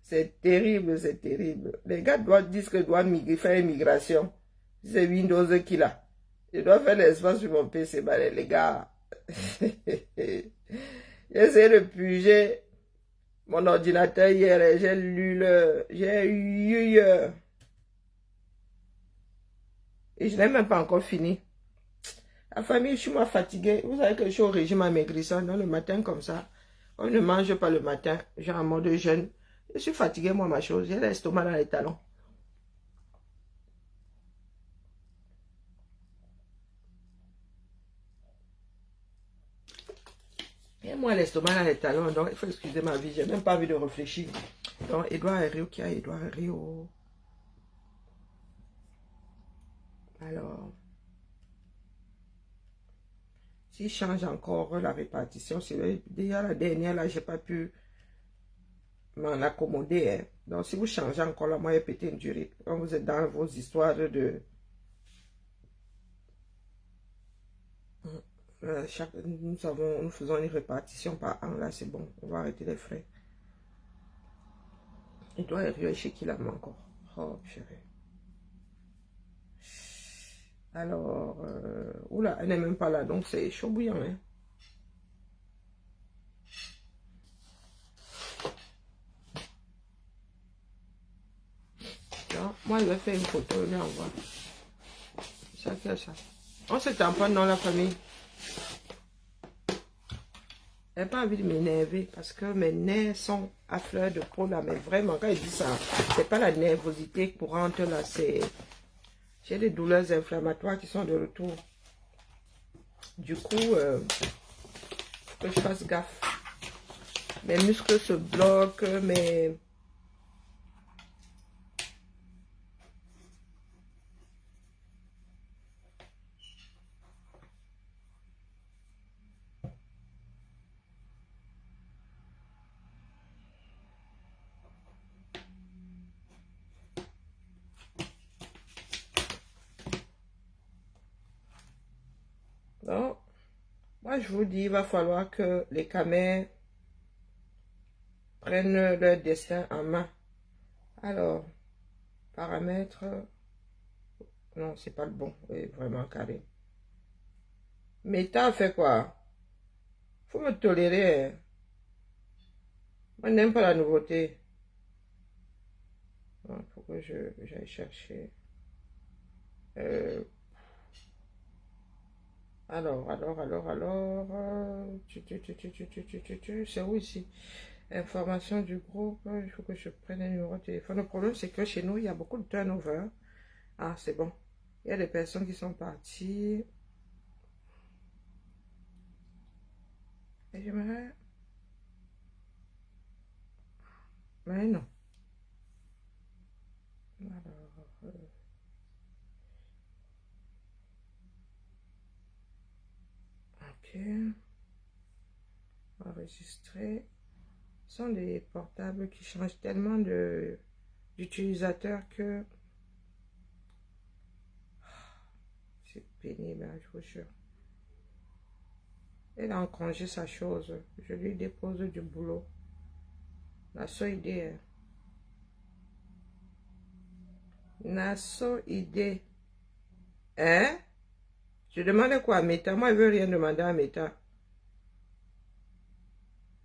C'est terrible, c'est terrible. Les gars disent que doivent faire immigration. C'est Windows qui l'a. Je dois faire l'espace sur mon PC. Les gars. J'ai essayé de puger mon ordinateur hier et j'ai lu j'ai eu... Et je n'ai même pas encore fini. La famille, je suis moi fatiguée. Vous savez que je suis au régime amaigrissant. Non, le matin comme ça. On ne mange pas le matin. J'ai un mode jeûne. Je suis fatiguée, moi, ma chose. J'ai l'estomac dans les talons. Et moi, l'estomac dans les talons. Donc, il faut excuser ma vie. J'ai même pas envie de réfléchir. Donc, Edouard Herriot, qui a Edouard Herriot. Alors, s'il change encore la répartition, c'est déjà la dernière, là, j'ai pas pu m'en accommoder. Hein. Donc, si vous changez encore là, moi, j'ai pété une durée. Quand vous êtes dans vos histoires de... nous faisons une répartition par an, là, c'est bon. On va arrêter les frais. Il doit arriver chez qui là encore. Oh, chérie. Alors, oula, elle n'est même pas là, donc c'est chaud bouillant, hein. Non, moi, je vais faire une photo, je l'envoie. Ça fait ça. On se tamponne dans la famille. J'ai pas envie de m'énerver parce que mes nerfs sont à fleur de peau là, mais vraiment, quand il dit ça, c'est pas la nervosité courante là, c'est... J'ai des douleurs inflammatoires qui sont de retour. Du coup, faut que je fasse gaffe. Mes muscles se bloquent, mais... Moi, je vous dis, il va falloir que les Camers prennent leur destin en main. Alors, paramètres... Non, c'est pas le bon. Oui, vraiment carré. Meta fait quoi? Faut me tolérer. Hein. Moi, je n'aime pas la nouveauté. Il faut que j'aille chercher. Alors. C'est où ici? Information du groupe. Il faut que je prenne un numéro de téléphone. Le problème, c'est que chez nous, il y a beaucoup de turnover. Ah, c'est bon. Il y a des personnes qui sont parties. Et j'aimerais... Mais non. Alors... Ok. Enregistrer. Ce sont des portables qui changent tellement d'utilisateurs que... C'est pénible, hein, je vous jure. Elle a en congé sa chose. Je lui dépose du boulot. Nasso idée. Nasso idée. Hein? Je demande quoi à Meta? Moi, je veux rien demander à Meta.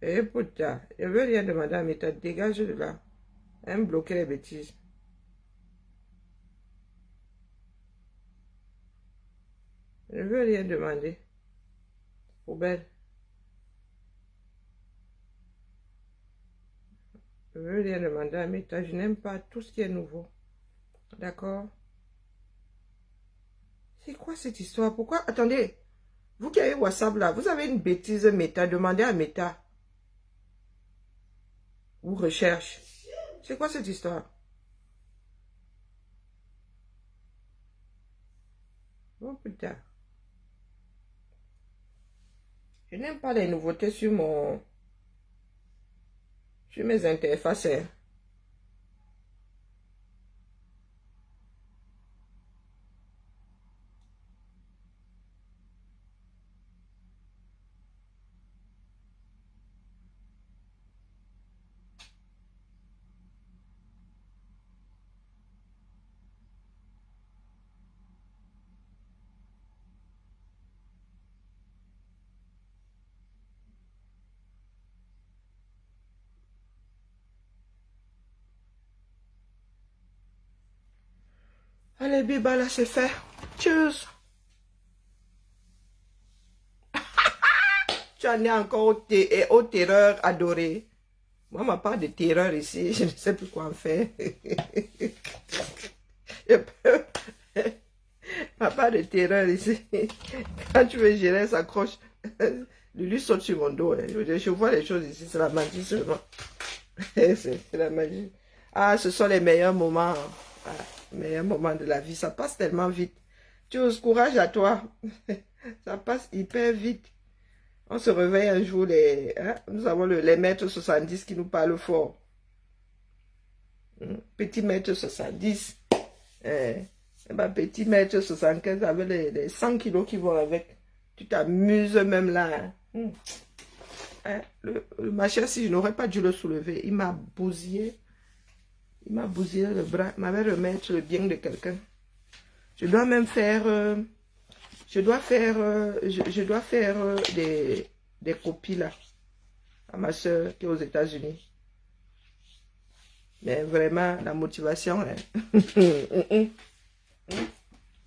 Eh putain, je veux rien demander à Meta. Dégage de là. Elle me bloquer les bêtises. Je veux rien demander. Poubelle. Je veux rien demander à Meta. Je n'aime pas tout ce qui est nouveau. D'accord? C'est quoi cette histoire? Pourquoi? Attendez. Vous qui avez WhatsApp là, vous avez une bêtise Meta. Demandez à Meta. Ou recherche. C'est quoi cette histoire? Oh putain. Je n'aime pas les nouveautés sur mes interfaces. Hein. Allez, Biba, là, c'est fait. Tchuss. Tu en es encore aux terreurs adorées. Moi, ma part de terreur ici, je ne sais plus quoi en faire. Ma part de terreur ici. Quand tu veux gérer, s'accroche. Lui saute sur mon dos. Hein. Je vois les choses ici, c'est la magie seulement. C'est la magie. Ah, ce sont les meilleurs moments. Ah, meilleurs moments de la vie. Ça passe tellement vite. Tu oses, courage à toi. Ça passe hyper vite. On se réveille un jour, nous avons les mètres 70 qui nous parlent fort. Petit mètre 70. Petit mètre 75 avec les 100 kilos qui vont avec. Tu t'amuses même là. Le machin, si je n'aurais pas dû le soulever, il m'a bousillé. Il m'a bousillé le bras. Il m'avait remettre le bien de quelqu'un. Je dois même faire... je dois faire des copies là. À ma soeur qui est aux États-Unis. Mais vraiment, la motivation... Hein.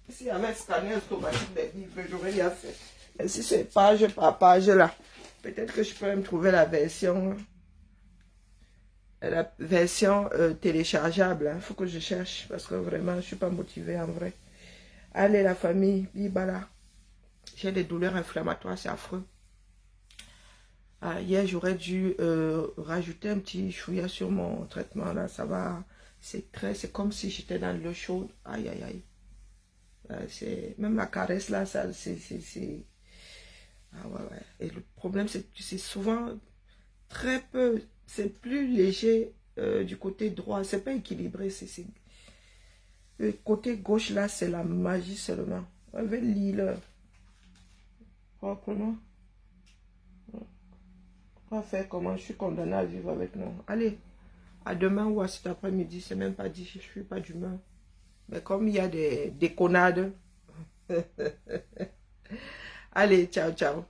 Si il y avait un scanner automatique des livres, j'aurais rien fait. Mais si c'est page par page là, peut-être que je peux me trouver la version téléchargeable. Il faut que je cherche parce que vraiment, je ne suis pas motivée en vrai. Allez la famille, bibala. J'ai des douleurs inflammatoires, c'est affreux. Ah, hier, j'aurais dû rajouter un petit chouïa sur mon traitement là. Ça va, c'est comme si j'étais dans l'eau chaude. Aïe, aïe, aïe. Même la caresse là, ça, c'est... Ah ouais, ouais. Et le problème, c'est que c'est souvent très peu, c'est plus léger du côté droit. C'est pas équilibré. Le côté gauche là, c'est la magie seulement. Avec l'île proprement. On va faire comment? Je suis condamné à vivre avec moi. Allez, à demain ou à cet après-midi, c'est même pas dit, je suis pas d'humeur. Mais comme il y a des déconnades. Allez, ciao, ciao.